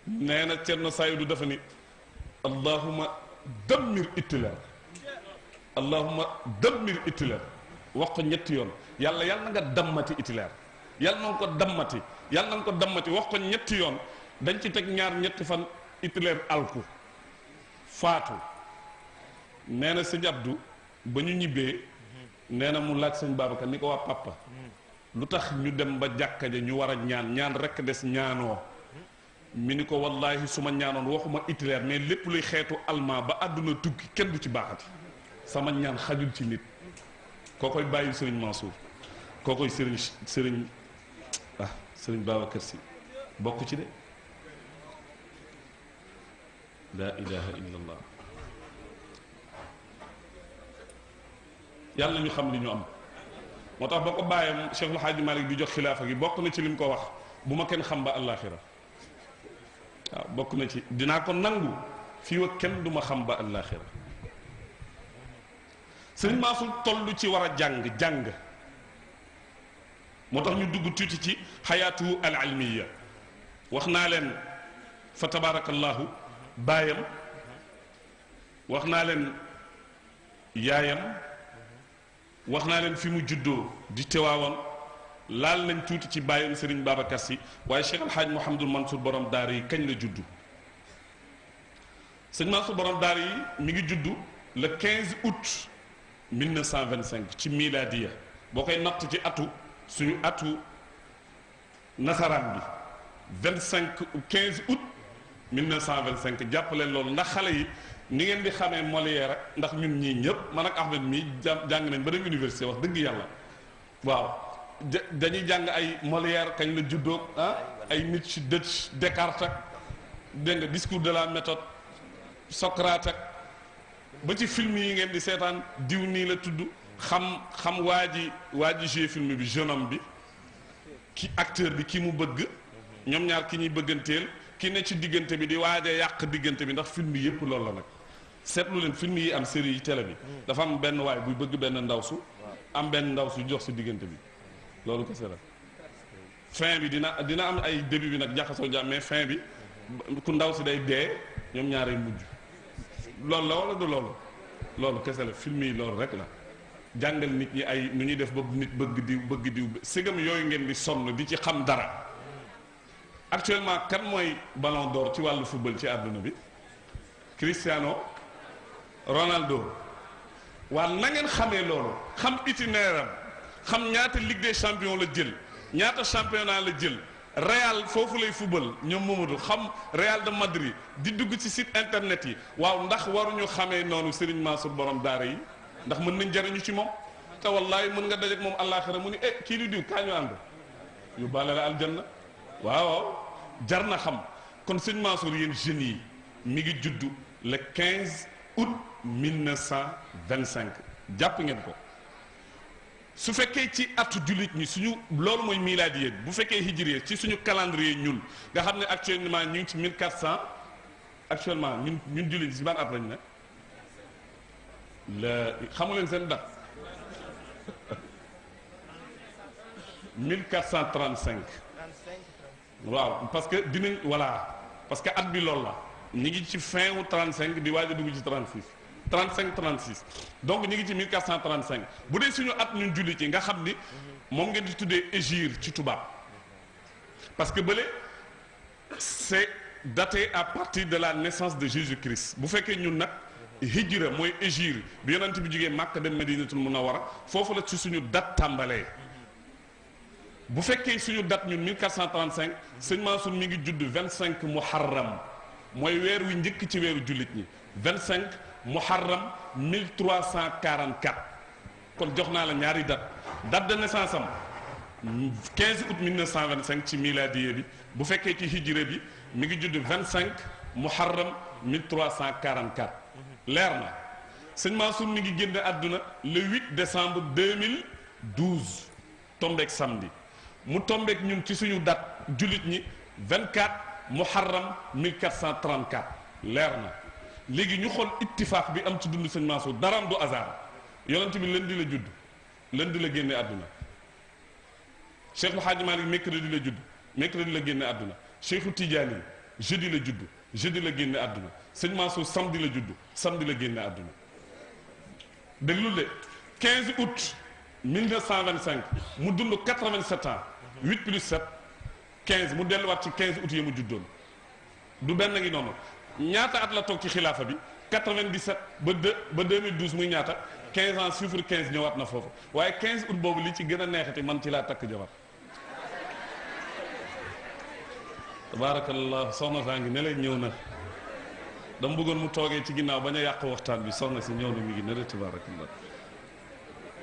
nee na Cerno Saydu dafa ni allahuma dammir Hitler allahuma dammir Hitler wax ko ñetti yoon yàlla yàlla na nga dammati Hitler yàlla na nga ko dammati yàlla na nga ko dammati wax ko ñetti yoon dañ ci teg ñaar ñetti fan Hitler alku faatu nee na sëñ Abdou ba ñu ñibbee nee na mu laaj sëñ Babacar ni ko waa papa lu tax ñu dem ba jàkka ja ñu war a ñaan rekk des ñaanoo mi ni ko wallaahi su ma ñaanoon waxuma Hitler mais lépp luy xeetu allemand ba àdduna tukki kenn du ci baaxati sama ñaan xajul ci nit koo koy bàyyi sëriñ Mansour koo koy sëriñ Babacar Si bokk ci de laa ilaha illallah yàlla ñu xam li ñu am moo tax ba ko bàyyam Cheikhul Hadji Malick di jox xilaafa gi bokk na ci lim ko wax bu ma kenn xam ba àllaaxira waaw bokk na ci dinaa ko nangu fii wa kenn du ma xam ba àllaaxira sëriñ Mansour toll ci war a jàng moo tax ñu dugg tuuti ci xayaatu al almiya wax naa leen fa tabarakallahu baayam wax naa leen yaayam wax naa leen fi mu juddoo di Tiwaawan laal nañ tuuti ci bàyyam Serigne Babacar Sy waaye Cheikh El Hadj Mouhamadul Mansour borom daara yi kañ la juddu sëñ Mansour borom daara yi mi ngi juddu le 15 août 1925 ci miladiya boo koy natt ci suñu atu nasaraan bi 15 août 1925 jàppaleen loolu ndax xale yi ni ngeen di xamee Molière rek ndax ñun ñii ñëpp man ak Ahmed mii jàng nañ ba dem université wax dëgg yàlla waaw dañuy jàng ay Molière kañ la juddoo ay Nietzsche Descartes ak dégg nga discours de la méthode Socrate ak ba ci film yi ngeen di seetaan diw nii la tudd xam waa ji joué film bi jeune homme bi ki acteur bi ki mu bëgg ñoom ñaar ki ñuy bëgganteel ki ne ci diggante bi di waaj a yàq diggante bi ndax film yi yëpp loolu la nag seetlu leen film yi am série yi télé bi dafa am benn waay buy bëgg benn ndaw su am benn ndaw su jox si diggante bi loolu kese la fin bi dina am ay début bi nag jaxasoo jàmm mais fin bi ku ndaw si day dee ñoom ñaaree mujj loolu la wala du loolu kese la film yi loolu rek la jàngal nit ñi ay nu ñuy def ba nit bëgg diw sigam yooyu ngeen di sonn di ci xam dara actuellement kan mooy ballon d'or ci wàllu football ci àdduna bi Cristiano Ronaldo waa na ngeen xamee loolu xam itinéraire am xam ñaata Ligue des champions la jël ñaata championnat la jël Real foofu lay football ñoom Mamadou xam Real de Madrid di dugg ci site internet yi waaw ndax waruñu xamee noonu Serigne Mansour borom daara yi ndax mën nañ jariñu ci moom te wallaay mën nga dajeek moom àllaaxira mu ni kii di diw kaa ñu ànd yu bale la aljanna waaw jar na xam kon sëñ Mansour yéen jeunes yi mi ngi juddu le 15 août 1925 jàpp ngeen ko su fekkee ci atu jullit ñi suñu loolu mooy milaadiye bu fekkee hijriye ci suñu calendrier ñun nga xam ne actuellement ñu ngi ci 1400 actuellement ñun jullit ñi si ban at lañ ne la xamu leen seen date 1435 waaw parce que dinañ voilà parce que at bi loolu la ñu ngi ci fin wu 35 di waaj a dugg ci 36 35 36 donc ñu ngi ci 1435 bu dee suñu at ñun jullit yi nga xam ni moom ngeen di tuddee hégire ci tubaab parce que bële c'est daté à partir de la naissance de Jésus-Christ bu fekkee ñun nag hijra mooy hégire bi yonent bi jógee Makka dem Madinatul Munawwara foofu la ci suñu date tàmbalee bu fekkee suñu date ñun 1435 sëñ Mansour mi ngi judd 25 muharram mooy weer wi njëkk ci weeru jullit ñi 25 muharram 1344 kon jox naa la ñaari date de naissance am 15 août 1925 ci miladiye bi bu fekkee ci hijra bi mi ngi judd 25 muharram 1344 leer na sëñ Mansour mi ngi génn àdduna le 8 décembre 2012 tombeek samedi mu tombeek ñun ci suñu date jullit ñi 24 muharram 1434 leer na léegi ñu xool ittifaaq bi am ci dund sëñ Mansour daraam du hasard yonent bi lundi la judd lundi la génne àdduna Cheikh El Hadji Malick mercredi la judd mercredi la génne àdduna Cheikhu Tidiane jeudi la judd jeudi la génne àdduna sëñ Mansour samedi la judd samedi la génne àdduna déglu de 15 août 1925 mu dund 87 ans 8 plus 7 15 mu delluwaat ci 15 août yi mu juddoon du benn ngi noonu ñaata at la toog ci xilaafa bi 97 ba 2012 muy ñaata 15 ans chiffre 15 ñëwaat na foofu waaye 15 août boobu li ci gën a neexati man ci laa takk jabar tabaarakallah soxna saa ngi ne lay ñëw na dama bëggoon mu toogee ci ginnaaw bañ a yàq waxtaan bi soxna si ñëw na mi ngi ne la tabaarakallah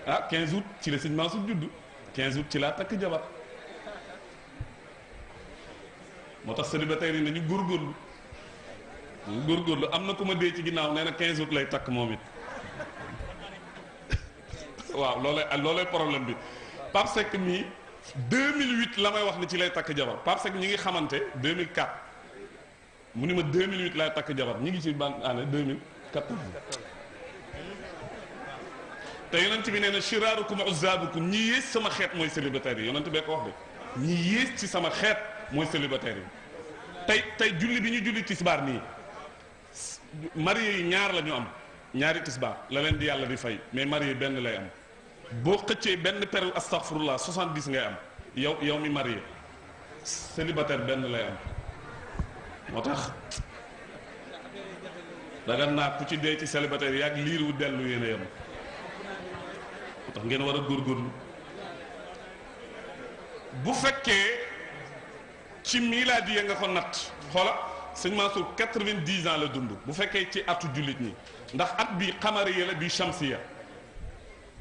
ah 15 août ci la sëñ Mansour judd 15 août ci laa takk jabar moo tax célibataire yi nañu góorgóorlu am na ku ma dee ci ginnaaw nee na 15 août lay takk moom it waaw loolay problème bi Pape Seck mii 2008 la may wax ni ci lay takk jabar Pape Seck ñi ngi xamante 2004 mu ni ma 2008 lay takk jabar ñi ngi ci ban année 2014 te yonent bi nee na shiraarukum uzzaabukum ñi yées sama xeet mooy célibataire yi yonent bee ko wax de ñi yées ci sama xeet mooy célibataire yi tey julli bi ñu julli tisbaar nii marié yi ñaar la ñu am ñaari tisbaar la leen di yàlla di fay mais marié benn lay am boo xëccee benn peru astaghfirullah 70 ngay am yow mi marié célibataire benn lay am moo tax daga naa ku ci dee ci célibataire yaag liir wu dellu yéen a yem moo tax ngeen war a góorgóorlu bu fekkee ci milaadi ya nga ko natt xoola sëñ Mansour 90 ans la dund bu fekkee ci atu jullit ñi ndax at bi xamariya la bi shamsiya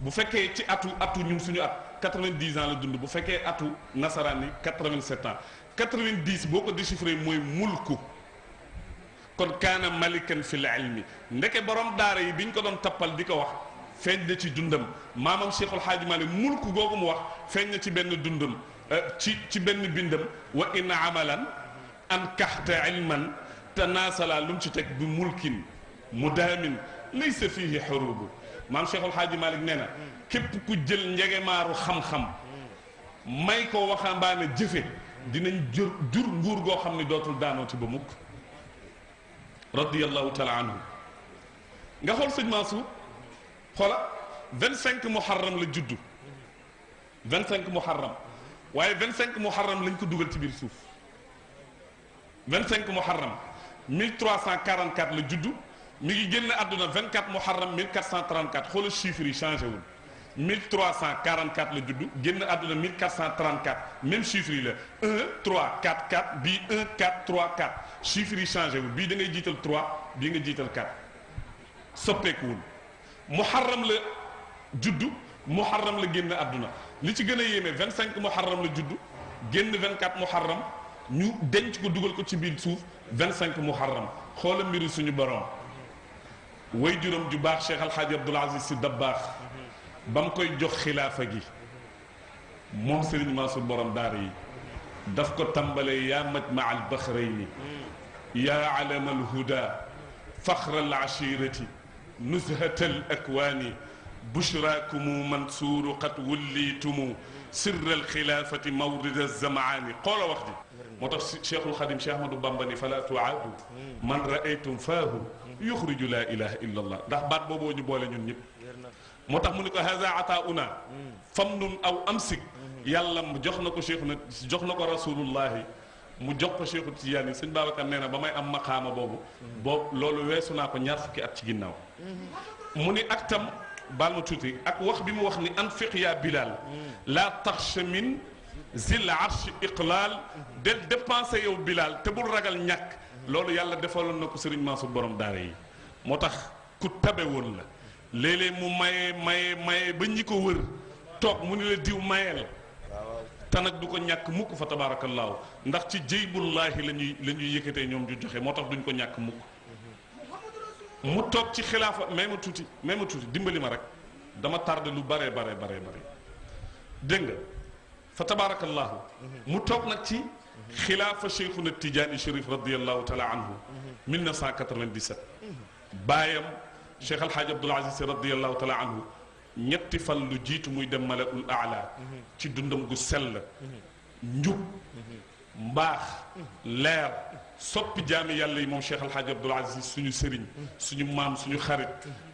bu fekkee ci atu ñun suñu at 90 ans la dund bu fekkee atu nasaraan yi 87 ans 90 boo ko déchiffré mooy mulku kon kaana malikan fil ilmi ndeke borom daara yi bi ñu ko doon tappal di ko wax feeñ na ci dundam maamam Cheikhul Hadji Malick mulku googu mu wax feeñ na ci benn dundam ci benn bindam wa in amalan an kaxta ilman tanaasala lu mu ci teg bi mulkin mudaamin laysa fihi xurubu maam Cheikhul Hadji Malick nee na képp ku jël njegemaaru xam-xam may ko waxambaane jëfe dinañ jur nguur goo xam ne dootul daanooti ba mukk radiyallahu taala anhu nga xool sëñ Mansour xoola 25 muharram la juddu 25 muharram waaye 25 muharram lañ ko dugal ci biir suuf 25 muharram 1344 la juddu mi ngi génn àdduna 24 muharram 1434 xoola chiffres yi changé wul 1344 la juddu génn àdduna 1434 même chiffres yi la 1 3 4 4 bii 1 4 3 4 chiffres yi changé wul bii da ngay jiital 3 bii nga jiital 4 soppeekuwul muharram la juddu muharram la génn àdduna li ci gën a yéeme 25 muharram la juddu génn 24 muharram ñu denc ko dugal ko ci biir suuf 25 muharram xoola mbiru suñu borom way juróom ju baax Cheikh Alhaaji Abdoul Aziz Sy Dabakh ba mu koy jox xilaafa gi moom Serigne Mansour borom daara yi daf ko tàmbalee yaa majma al baxrayni yaa alama al huda faxra al ashirati nuzhata al akwaani bushraakumu mansuuru qad wullitumu sirra al xilaafati mawrida zamaani xoola wax ji moo tax Cheikhul Xadim Cheikh Ahmadou Bamba ni fala tuaadu man raaytum faahu yuxriju laa ilaha illa allah ndax baat booboo ñu boole ñun ñëpp moo tax mu ni ko haza ataauna fam nun aw amsik yàlla jox na ko cheikh na jox na ko rasulullahi mu jox ko cheikhu Tijaani sëñ Babacar nee na ba may am maqaama boobu loolu weesu naa ko ñaar fukki at ci ginnaaw mu ni ak tam baal ma tuuti ak wax bi mu wax ni anfiq yaa Bilal laa taxsha min zil arsh iqlaal del dépensé yow Bilal te bul ragal ñàkk loolu yàlla defaloon na ko Serigne Mansour borom daara yi moo tax ku tabe woon la léeg-léeg mu maye ba ñi ko wër toog mu ni la diw mayeel te nag du ko ñàkk mukk fa tabaarakallaahu ndax ci jaybullaahi la ñuy yëkkatee ñoom ju joxe moo tax duñ ko ñàkk mukk mu toog ci xilaafa may ma tuuti dimbali ma rek dama tardé lu bare dégg nga fa tabaarakallaahu mu toog nag ci xilaafa Cheikhuna Tijaani Chérif radiyallahu taala anhu 1997 baayam Cheikh Alhaaji Abdoul Aziz Sy radiyallahu taala anhu ñetti fan lu jiitu muy dem malaul aala ci dundam gu sell njub mbaax leer soppi jaami yàlla yi moom Cheikh Alhaji Abdoul Aziz suñu sëriñ suñu maam suñu xarit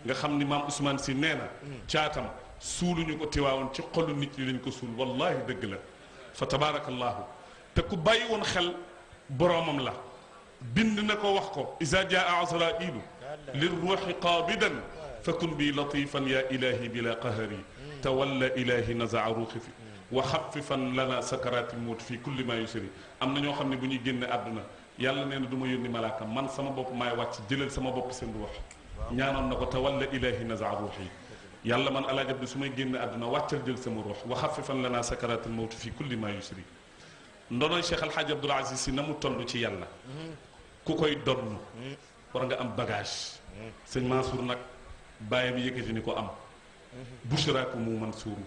nga xam ni maam Ousmane Sy nee na caatam suuluñu ko tiwaawoon ci xolu nit ñi lañ ko suul wallahi dëgg la fa tabaarakallahu te ku bàyyi woon xel boroomam la bind na ko wax ko iza jaa azrailu lirruuxi qaabidan fakun bi latifan ya ilahi bila qahari tawalla ilahi nazaa ruuxi fi wa xaffifan lana sakaraati mawt fi kulli ma yusri am na ñoo xam ne bu ñuy génne àdduna yàlla nee na du ma yónni malaaka man sama bopp maay wàcc jëlal sama bopp seen ruux ñaanoon na ko tawalla ilahi nazaa ruuxi yàlla man Alaaji Abdu su may génne àdduna wàccal jël sama ruux wa xaffifan lana sakaraati mawt fi kulli ma yusri ndonoy Cheikh Alhaji Abdoul Aziz Sy na mu toll ci yàlla ku koy donn war nga am bagage sëñ Mansour nag bàyyi bi yëkkati ni ko am bushraaku mu Mansuuru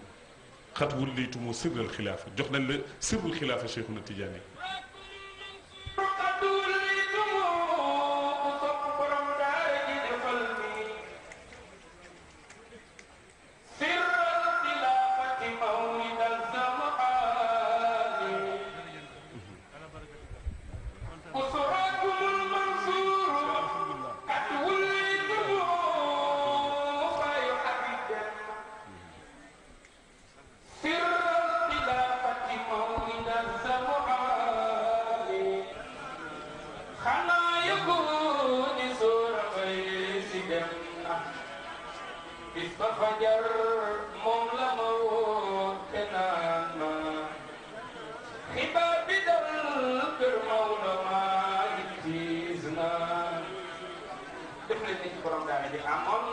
xat wulliitu mu sirral xilaafa jox nañ la sirrul xilaafa Cheikhuna Tidiane borom daal di amoon